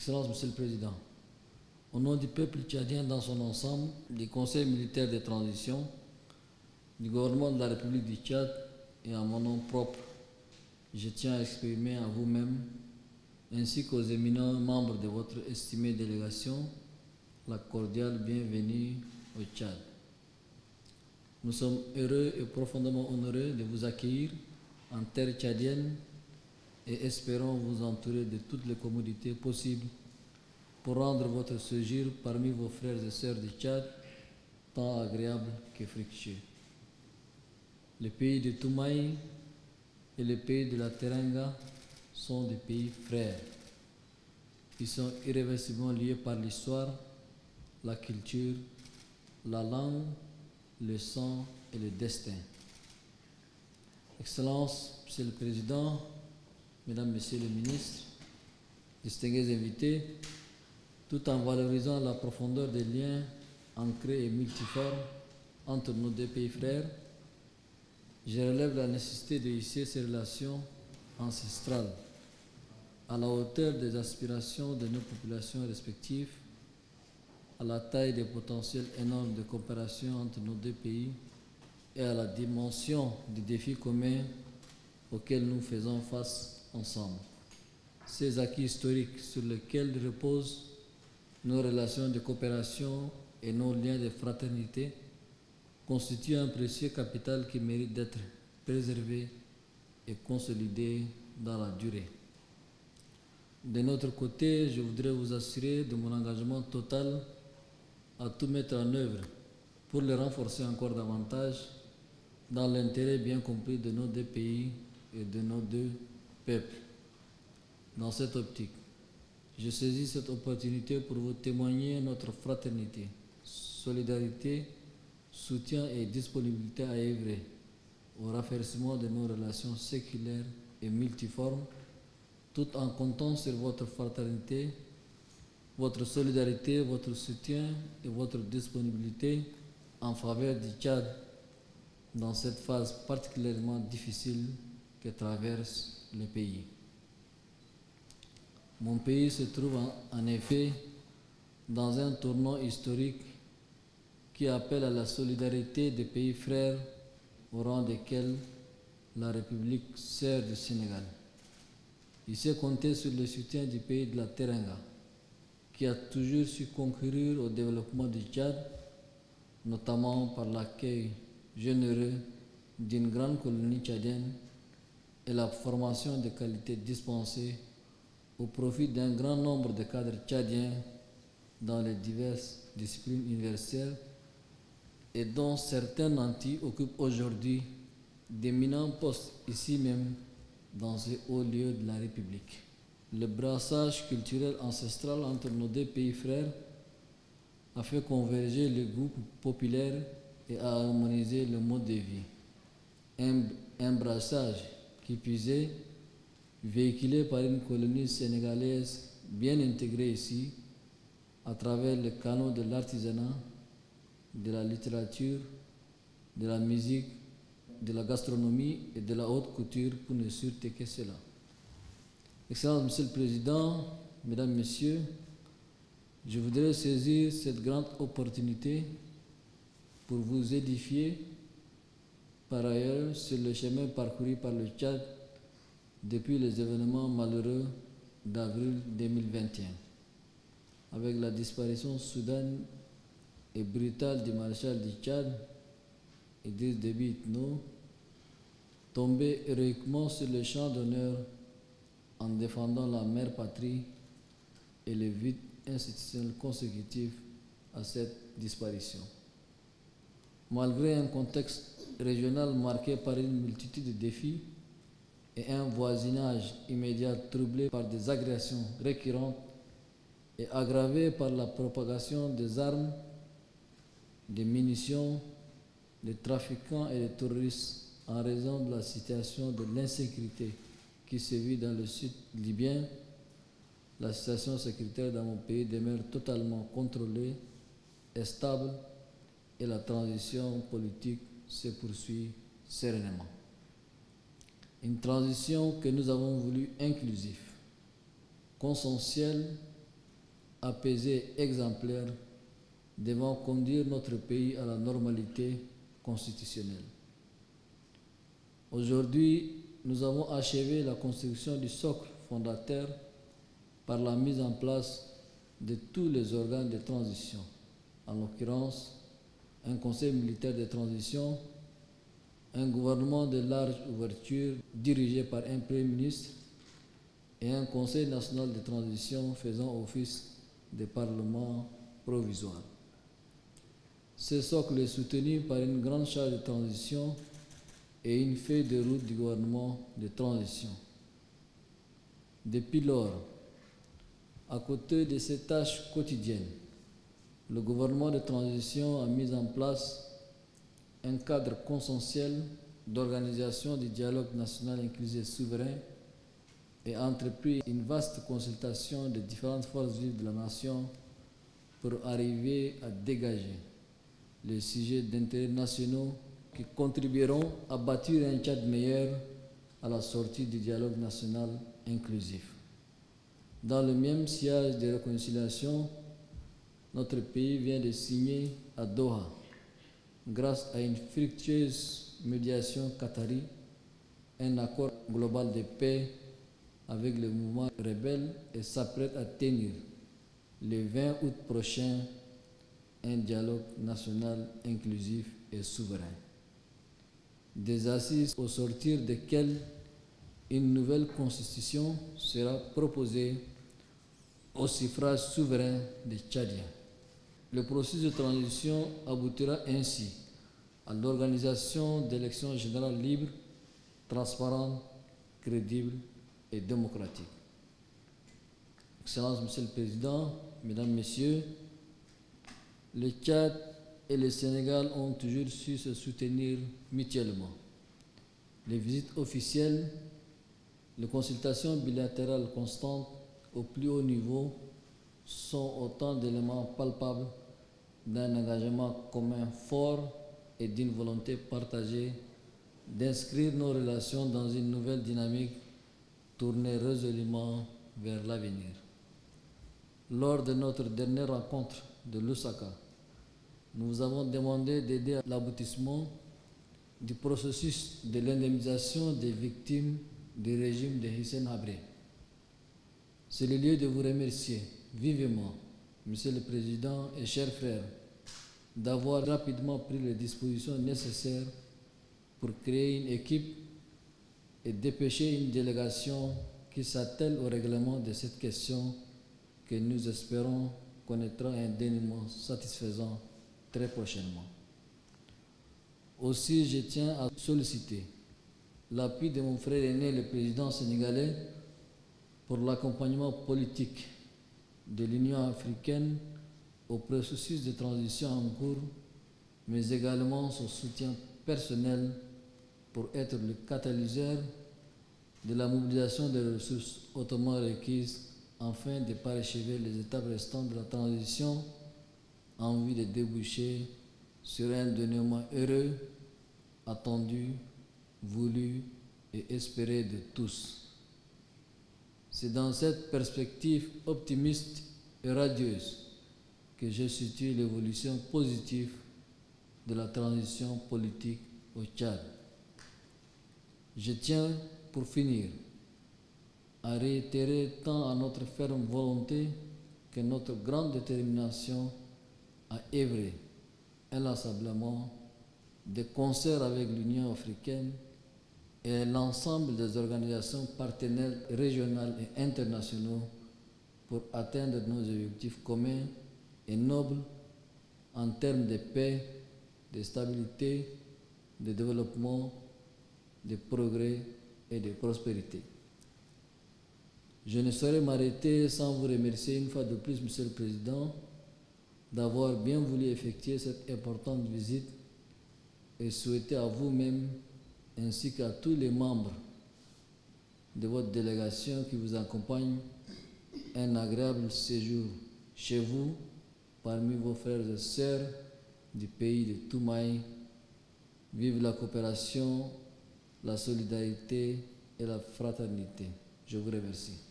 Excellence, Monsieur le Président, au nom du peuple tchadien dans son ensemble, du Conseil militaire de transition, du gouvernement de la République du Tchad et en mon nom propre, je tiens à exprimer à vous-même, ainsi qu'aux éminents membres de votre estimée délégation, la cordiale bienvenue au Tchad. Nous sommes heureux et profondément honorés de vous accueillir en terre tchadienne et espérons vous entourer de toutes les commodités possibles pour rendre votre séjour parmi vos frères et sœurs du Tchad tant agréable que fructueux. Le pays de Toumaï et le pays de la Teranga sont des pays frères. Ils sont irréversiblement liés par l'histoire, la culture, la langue, le sang et le destin. Excellences, Monsieur le Président, Mesdames, Messieurs les ministres, distingués invités, tout en valorisant la profondeur des liens ancrés et multiformes entre nos deux pays frères, je relève la nécessité de hisser ces relations ancestrales à la hauteur des aspirations de nos populations respectives, à la taille des potentiels énormes de coopération entre nos deux pays et à la dimension des défis communs auxquels nous faisons face ensemble. Ces acquis historiques sur lesquels reposent nos relations de coopération et nos liens de fraternité constituent un précieux capital qui mérite d'être préservé et consolidé dans la durée. De notre côté, je voudrais vous assurer de mon engagement total à tout mettre en œuvre pour le renforcer encore davantage dans l'intérêt bien compris de nos deux pays et de nos deux peuples. Dans cette optique, je saisis cette opportunité pour vous témoigner notre fraternité, solidarité, soutien et disponibilité à œuvrer au raffermissement de nos relations séculaires et multiformes, tout en comptant sur votre fraternité, votre solidarité, votre soutien et votre disponibilité en faveur du Tchad dans cette phase particulièrement difficile que traverse le pays. Mon pays se trouve en effet dans un tournant historique qui appelle à la solidarité des pays frères au rang desquels la République sœur du Sénégal. Il s'est compté sur le soutien du pays de la Teranga, qui a toujours su concourir au développement du Tchad, notamment par l'accueil généreux d'une grande colonie tchadienne et la formation de qualité dispensée au profit d'un grand nombre de cadres tchadiens dans les diverses disciplines universitaires et dont certains nantis occupent aujourd'hui d'éminents postes ici même dans ces hauts lieux de la République. Le brassage culturel ancestral entre nos deux pays frères a fait converger les goûts populaires et a harmonisé le mode de vie. Un brassage qui puisait, véhiculé par une colonie sénégalaise bien intégrée ici, à travers le canaux de l'artisanat, de la littérature, de la musique, de la gastronomie et de la haute couture, pour ne citer que cela. Excellence, Monsieur le Président, Mesdames, Messieurs, je voudrais saisir cette grande opportunité pour vous édifier par ailleurs sur le chemin parcouru par le Tchad depuis les événements malheureux d'avril 2021, avec la disparition soudaine et brutale du maréchal du Tchad, Idriss Déby Itno, tombé héroïquement sur le champ d'honneur en défendant la mère patrie et le vide institutionnel consécutif à cette disparition. Malgré un contexte régional marqué par une multitude de défis et un voisinage immédiat troublé par des agressions récurrentes et aggravé par la propagation des armes, des munitions, des trafiquants et des terroristes en raison de la situation de l'insécurité qui sévit dans le sud libyen, la situation sécuritaire dans mon pays demeure totalement contrôlée et stable et la transition politique se poursuit sereinement. Une transition que nous avons voulu inclusive, consensuelle apaisée et exemplaire devant conduire notre pays à la normalité constitutionnelle. Aujourd'hui, nous avons achevé la construction du socle fondateur par la mise en place de tous les organes de transition, en l'occurrence un conseil militaire de transition, un gouvernement de large ouverture dirigé par un Premier ministre et un conseil national de transition faisant office de parlement provisoire. Ce socle est soutenu par une grande charge de transition et une feuille de route du gouvernement de transition. Depuis lors, à côté de ces tâches quotidiennes, le gouvernement de transition a mis en place un cadre consensuel d'organisation du dialogue national inclusif et souverain et a entrepris une vaste consultation des différentes forces vives de la nation pour arriver à dégager les sujets d'intérêt nationaux qui contribueront à bâtir un Tchad meilleur à la sortie du dialogue national inclusif. Dans le même sillage de réconciliation, notre pays vient de signer à Doha, grâce à une fructueuse médiation qatari, un accord global de paix avec le mouvement rebelle et s'apprête à tenir le 20 août prochain un dialogue national inclusif et souverain. Des assises au sortir desquelles une nouvelle constitution sera proposée au suffrage souverain des Tchadiens. Le processus de transition aboutira ainsi à l'organisation d'élections générales libres, transparentes, crédibles et démocratiques. Excellences, Monsieur le Président, Mesdames, Messieurs, le Tchad et le Sénégal ont toujours su se soutenir mutuellement. Les visites officielles, les consultations bilatérales constantes au plus haut niveau sont autant d'éléments palpables d'un engagement commun fort et d'une volonté partagée d'inscrire nos relations dans une nouvelle dynamique tournée résolument vers l'avenir. Lors de notre dernière rencontre de Lusaka, nous vous avons demandé d'aider à l'aboutissement du processus de l'indemnisation des victimes du régime de Hissène Habré. C'est le lieu de vous remercier vivement, Monsieur le Président et chers frères, d'avoir rapidement pris les dispositions nécessaires pour créer une équipe et dépêcher une délégation qui s'attelle au règlement de cette question que nous espérons connaîtra un dénouement satisfaisant très prochainement. Aussi, je tiens à solliciter l'appui de mon frère aîné, le président sénégalais, pour l'accompagnement politique de l'Union africaine au processus de transition en cours, mais également son soutien personnel pour être le catalyseur de la mobilisation des ressources hautement requises afin de parachever les étapes restantes de la transition en vue de déboucher sur un dénouement heureux, attendu, voulu et espéré de tous. C'est dans cette perspective optimiste et radieuse que je situe l'évolution positive de la transition politique au Tchad. Je tiens, pour finir, à réitérer tant à notre ferme volonté que notre grande détermination à œuvrer inlassablement de concert avec l'Union africaine et l'ensemble des organisations partenaires régionales et internationaux pour atteindre nos objectifs communs et nobles en termes de paix, de stabilité, de développement, de progrès et de prospérité. Je ne saurais m'arrêter sans vous remercier une fois de plus, Monsieur le Président, d'avoir bien voulu effectuer cette importante visite et souhaiter à vous-même ainsi qu'à tous les membres de votre délégation qui vous accompagnent un agréable séjour chez vous, parmi vos frères et sœurs du pays de Toumaï. Vive la coopération, la solidarité et la fraternité. Je vous remercie.